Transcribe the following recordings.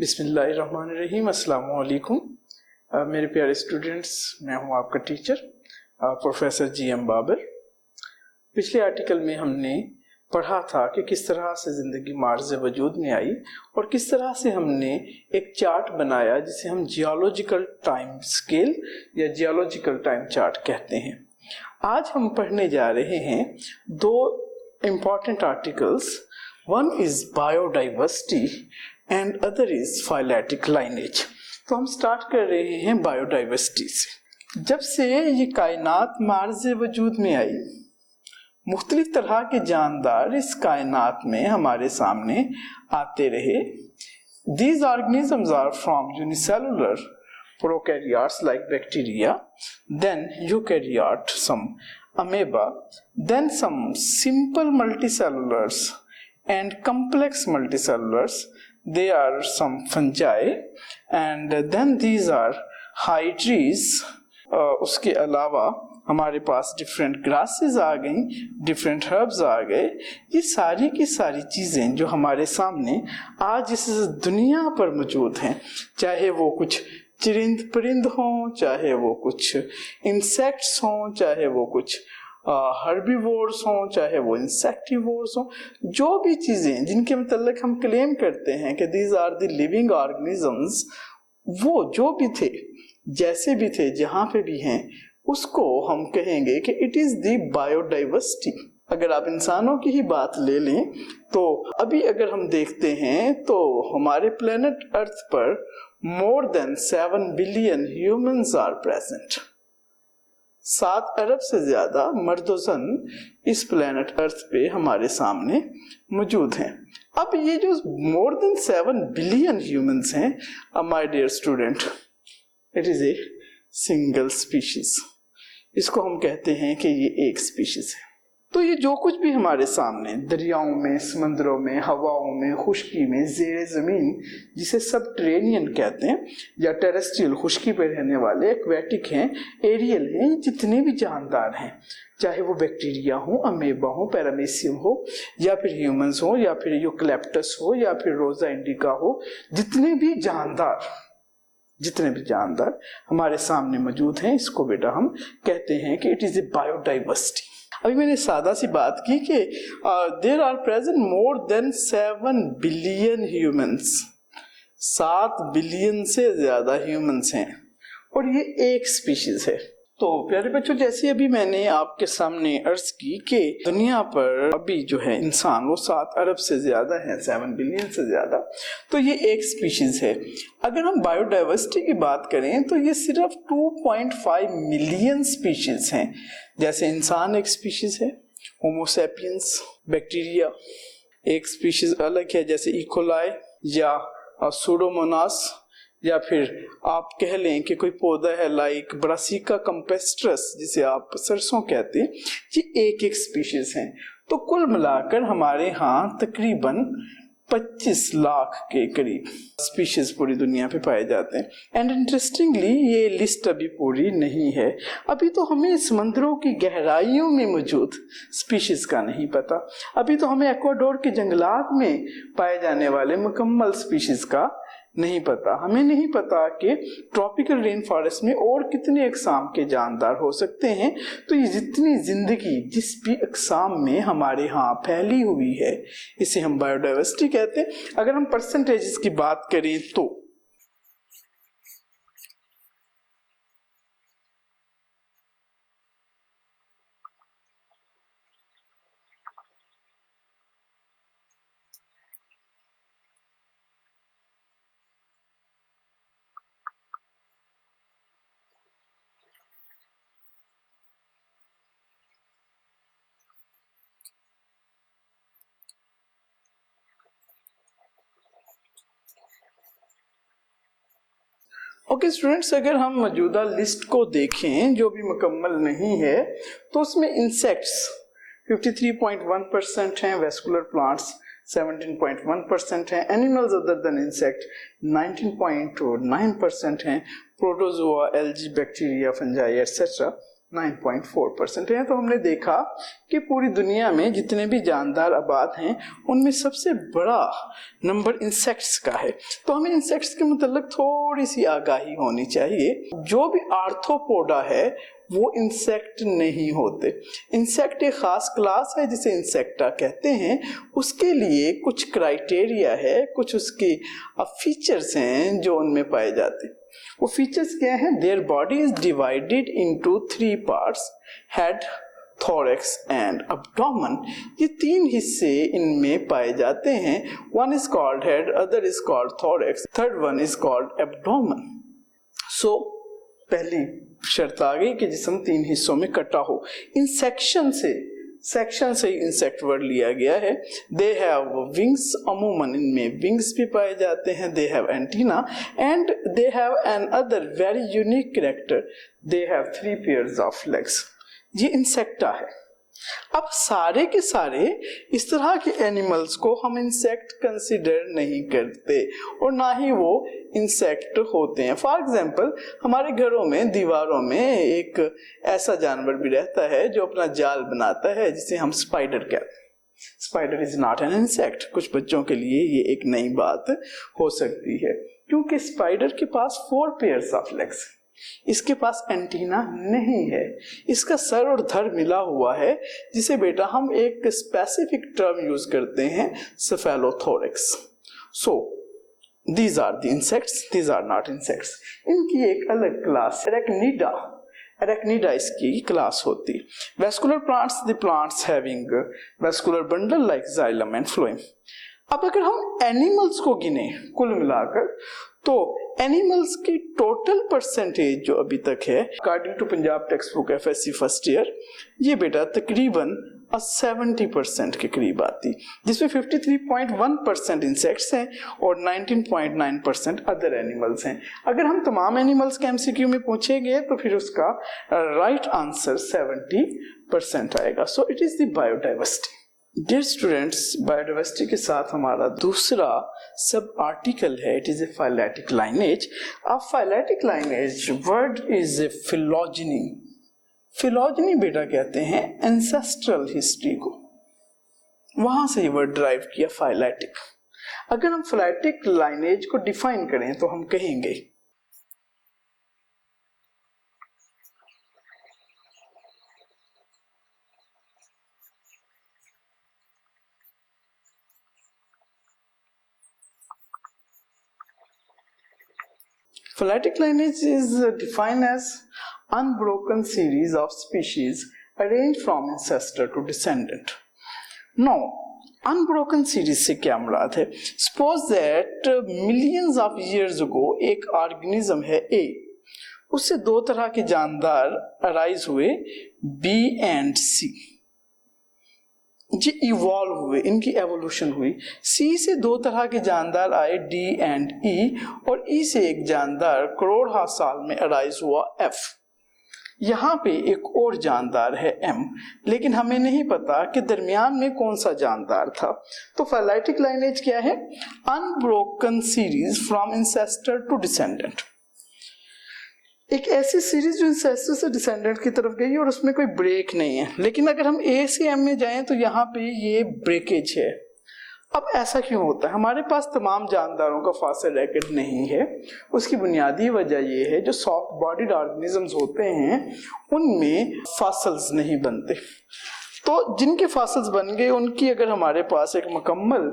बिस्मिल्लाहिर्रहमानिर्रहीम, अस्सलाम वालेकुम। मेरे प्यारे स्टूडेंट्स, मैं हूं आपका टीचर प्रोफेसर GM बाबर। पिछले आर्टिकल में हमने पढ़ा था कि किस तरह से ज़िंदगी मार्ज़ वजूद में आई और किस तरह से हमने एक चार्ट बनाया जिसे हम जियोलॉजिकल टाइम स्केल या जियोलॉजिकल टाइम चार्ट कहते हैं। आज हम पढ़ने जा रहे हैं दो important articles. One is biodiversity and other is phyletic lineage. तो हम स्टार्ट कर रहे हैं बायोडाइवर्सिटी से। जब से ये कायनात मार्ज़ वजूद में आई, मुख्तलिफ तरह के जानदार इस कायनात में हमारे सामने आते रहे। These organisms are from unicellular prokaryotes like bacteria, then eukaryote, some amoeba, then some simple multicellulars and complex multicellulars. They are some fungi and then these are hydries. उसके अलावा हमारे पास डिफरेंट ग्रासेस आ गई, डिफरेंट हर्ब्स आ गए। ये सारी की सारी चीज़ें जो हमारे सामने आज इस दुनिया पर मौजूद हैं, चाहे वो कुछ चिरिंद परिंद हों, चाहे वो कुछ इंसेक्ट्स हों, चाहे वो कुछ हर्बीवोर्स हों, चाहे वो इंसेक्टिवोर्स हों, जो भी चीज़ें जिनके मतलब हम क्लेम करते हैं कि these are the living organisms, वो जो भी थे, जैसे भी थे, जहाँ पे भी हैं, उसको हम कहेंगे कि इट इज़ द बायोडाइवर्सिटी। अगर आप इंसानों की ही बात ले लें तो अभी अगर हम देखते हैं तो हमारे प्लेनेट अर्थ पर more than 7 billion humans are present. 7 अरब से ज्यादा मर्दोजन इस प्लेनेट अर्थ पे हमारे सामने मौजूद हैं। अब ये जो मोर देन 7 बिलियन ह्यूमंस हैं, my dear student, it is a single species. इसको हम कहते हैं कि ये एक स्पीशीज है। तो ये जो कुछ भी हमारे सामने दरियाओं में, समंदरों में, हवाओं में, खुश्की में, ज़ेरे ज़मीन जिसे सबटरेनियन कहते हैं, या टेरेस्ट्रियल खुश्की पर रहने वाले, एक्वेटिक हैं, एरियल हैं, जितने भी जानदार हैं, चाहे वो बैक्टीरिया हो, अमेबा हो, पैरामीशियम हो, या फिर ह्यूमंस हो, या फिर यूकलिप्टस हो, या फिर रोजा इंडिका हो, जितने भी जानदार हमारे सामने मौजूद हैं, इसको बेटा हम कहते हैं कि इट इज ए बायोडाइवर्सिटी। अभी मैंने सादा सी बात की कि there are present more than 7 billion humans. 7 billion से ज्यादा ह्यूमंस हैं और ये एक स्पीशीज है। तो प्यारे बच्चों, जैसे अभी मैंने आपके सामने अर्ज की कि दुनिया पर अभी जो है इंसान वो 7 अरब से ज्यादा है, 7 बिलियन से ज्यादा, तो ये एक स्पीशीज है। अगर हम बायोडाइवर्सिटी की बात करें तो ये सिर्फ 2.5 मिलियन स्पीशीज हैं। जैसे इंसान एक स्पीशीज है, होमो सैपियंस, बैक्टीरिया एक स्पीशीज अलग है, जैसे इकोलाई या सूडोमोनास, या फिर आप कह लें कि कोई पौधा है लाइक ब्रासिका कंपेस्ट्रस जिसे आप सरसों कहते हैं, ये एक स्पीशीज हैं। तो कुल मिलाकर हमारे यहाँ तकरीबन 25 लाख के करीब स्पीशीज पूरी दुनिया पे पाए जाते हैं। एंड इंटरेस्टिंगली ये लिस्ट अभी पूरी नहीं है। अभी तो हमें समंदरों की गहराइयों में मौजूद स्पीशीज का नहीं पता। अभी तो हमें एक्वाडोर के जंगलात में पाए जाने वाले मुकम्मल स्पीशीज का नहीं पता। हमें नहीं पता कि ट्रॉपिकल रेन फॉरेस्ट में और कितने अक़साम के जानदार हो सकते हैं। तो ये जितनी जिंदगी जिस भी अक़साम में हमारे यहाँ फैली हुई है, इसे हम बायोडाइवर्सिटी कहते हैं। अगर हम परसेंटेजेस की बात करें तो ओके स्टूडेंट्स, अगर हम मौजूदा लिस्ट को देखें जो भी मुकम्मल नहीं है, तो उसमें इंसेक्ट्स 53.1% हैं, वेस्कुलर प्लांट्स 17.1% हैं, एनिमल्स अदर देन इंसेक्ट 19.9% हैं, protozoa, algae, bacteria, fungi etcetera 9.4% है। तो हमने देखा कि पूरी दुनिया में जितने भी जानदार आबाद हैं उनमें सबसे बड़ा नंबर इंसेक्ट्स का है। तो हमें इंसेक्ट्स के मतलब थोड़ी सी आगाही होनी चाहिए। जो भी आर्थ्रोपोडा है वो इंसेक्ट नहीं होते। इंसेक्ट एक खास क्लास है जिसे इंसेक्टा कहते हैं। उसके लिए कुछ क्राइटेरिया है, कुछ उसके फीचर्स हैं जो उनमें पाए जाते हैं। वो फीचर्स क्या हैं? Their body is divided into 3 parts, head, thorax and abdomen. ये 3 हिस्से इनमें पाए जाते हैं। One is called head, other is called thorax, third one is called abdomen. So पहली शर्त आ गई कि जिस्म 3 हिस्सों में कटा हो। इन सेक्शन से इंसेक्ट वर्ड लिया गया है। दे हैव विंग्स, अमूमन इनमें विंग्स भी पाए जाते हैं। They have antenna and they have an other very unique character, they have 3 pairs of legs. ये इंसेक्टा है। अब सारे के सारे इस तरह के एनिमल्स को हम इंसेक्ट कंसिडर नहीं करते और ना ही वो इंसेक्ट होते हैं। फॉर एग्जाम्पल, हमारे घरों में दीवारों में एक ऐसा जानवर भी रहता है जो अपना जाल बनाता है जिसे हम स्पाइडर कहते हैं। Spider is not an insect. कुछ बच्चों के लिए ये एक नई बात हो सकती है क्योंकि स्पाइडर के पास 4 पेयर्स ऑफ लेग्स, इसके पास एंटीना नहीं है। इसका सर और धड़ मिला हुआ है जिसे बेटा हम एक स्पेसिफिक टर्म यूज करते हैं, cephalothorax. So these are the insects, these are not insects. इनकी एक अलग क्लास एरेक्निडा, एरेक्निडा इसकी क्लास होती। Vascular plants, the plants having vascular bundle like xylem and phloem. अब अगर हम एनिमल्स को गिने कुल मिलाकर तो एनिमल्स की टोटल परसेंटेज जो अभी तक है according to Punjab textbook FSC first year, ये बेटा तकरीबन 70% के करीब आती, जिसमें 53.1% इंसेक्ट्स हैं और 19.9% अदर एनिमल्स हैं। अगर हम तमाम एनिमल्स के MCQ में पूछेंगे तो फिर उसका राइट आंसर 70% आएगा। So it is the biodiversity. Dear students, biodiversity के साथ हमारा दूसरा सब आर्टिकल है, it is a phyletic lineage. अब phyletic lineage word is a phylogeny. Phylogeny बेटा कहते हैं एंसेस्ट्रल हिस्ट्री को, वहां से ये वर्ड ड्राइव किया फाइलेटिक। अगर हम फाइलेटिक लाइनेज को डिफाइन करें तो हम कहेंगे phyletic lineage is defined as unbroken series of species arranged from ancestor to descendant. Now, unbroken series से क्या मुराद है? Suppose that millions of years ago एक organism है A, उससे 2 तरह के जानदार अराइज हुए B and C। ये इवॉल्व हुए, इनकी एवोल्यूशन हुई। सी से 2 तरह के जानदार आए D and E और E से एक जानदार करोड़ साल में अराइज हुआ F। यहाँ पे एक और जानदार है M, लेकिन हमें नहीं पता कि दरमियान में कौन सा जानदार था। तो फाइलेटिक लाइनेज क्या है? Unbroken series from ancestor to descendant. एक ऐसी सीरीज जो इंसेस्टर से डिसेंडेंट की तरफ गई और उसमें कोई ब्रेक नहीं है। लेकिन अगर हम A से M में जाएं तो यहाँ पे ये ब्रेकेज है। अब ऐसा क्यों होता है? हमारे पास तमाम जानदारों का फॉसिल रिकॉर्ड नहीं है। उसकी बुनियादी वजह ये है जो सॉफ्ट बॉडीड ऑर्गेनिजम्स होते हैं उनमें फॉसिल्स नहीं बनते। तो जिनके फॉसिल्स बन गए उनकी अगर हमारे पास एक मुकम्मल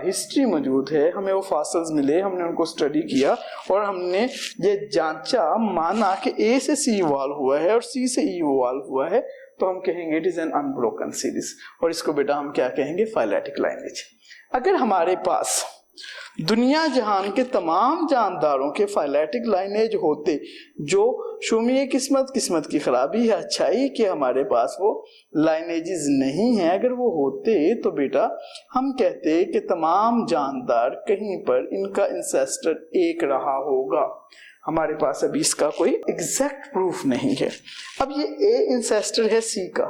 हिस्ट्री मौजूद है, हमें वो फॉसिल्स मिले, हमने उनको स्टडी किया और हमने ये जांचा, माना कि A से C इवॉल्व हुआ है और C से E इवॉल्व हुआ है, तो हम कहेंगे it is an unbroken series. और इसको बेटा हम क्या कहेंगे? Phyletic lineage. अगर हमारे पास दुनिया जहान के तमाम जानदारों के फाइलेटिक लाइनेज होते, जो शुमिये किस्मत की खराबी है अच्छाई कि हमारे पास वो लाइनेजेस नहीं है, अगर वो होते तो बेटा हम कहते कि तमाम जानदार कहीं पर इनका इंसेस्टर एक रहा होगा। हमारे पास अभी इसका कोई एग्जैक्ट प्रूफ नहीं है। अब ये A इंसेस्टर है C का,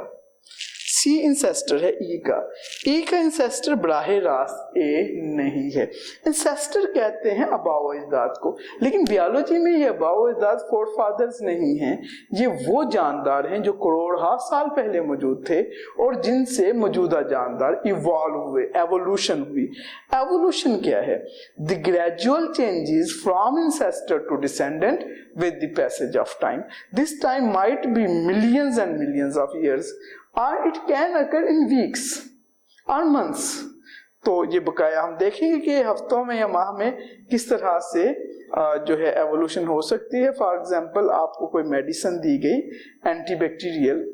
C इंसेस्टर है E का, ई का इंसेस्टर बराहे रास्त ए नहीं है। इंसेस्टर कहते हैं अबाओ अजदाद को, लेकिन बायोलॉजी में ये अबाओ अजदाद फोरफादर्स नहीं हैं, ये वो जानदार हैं जो करोड़ साल पहले मौजूद थे और जिनसे मौजूदा जानदार इवॉल्व हुए, एवोल्यूशन हुई। एवोल्यूशन क्या है? The gradual changes from ancestor to descendant with the passage of time. This time might be millions and millions of years, or it can occur in weeks or months. तो ये बकाया हम देखेंगे कि हफ्तों में या माह में किस तरह से जो है एवोल्यूशन हो सकती है। फॉर एग्जांपल आपको कोई मेडिसिन दी गई एंटीबैक्टीरियल,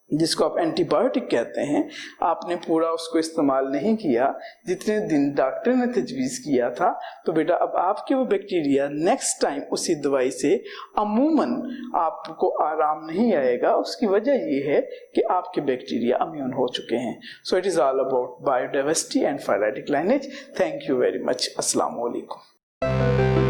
जिसको आप एंटीबायोटिक कहते हैं, आपने पूरा उसको इस्तेमाल नहीं किया जितने दिन डॉक्टर ने तजवीज़ किया था, तो बेटा अब आपके वो बैक्टीरिया नेक्स्ट टाइम उसी दवाई से अमूमन आपको आराम नहीं आएगा। उसकी वजह ये है कि आपके बैक्टीरिया इम्यून हो चुके हैं। So it is all about biodiversity and phyletic lineage. Thank you very much. अस्सलाम वालेकुम।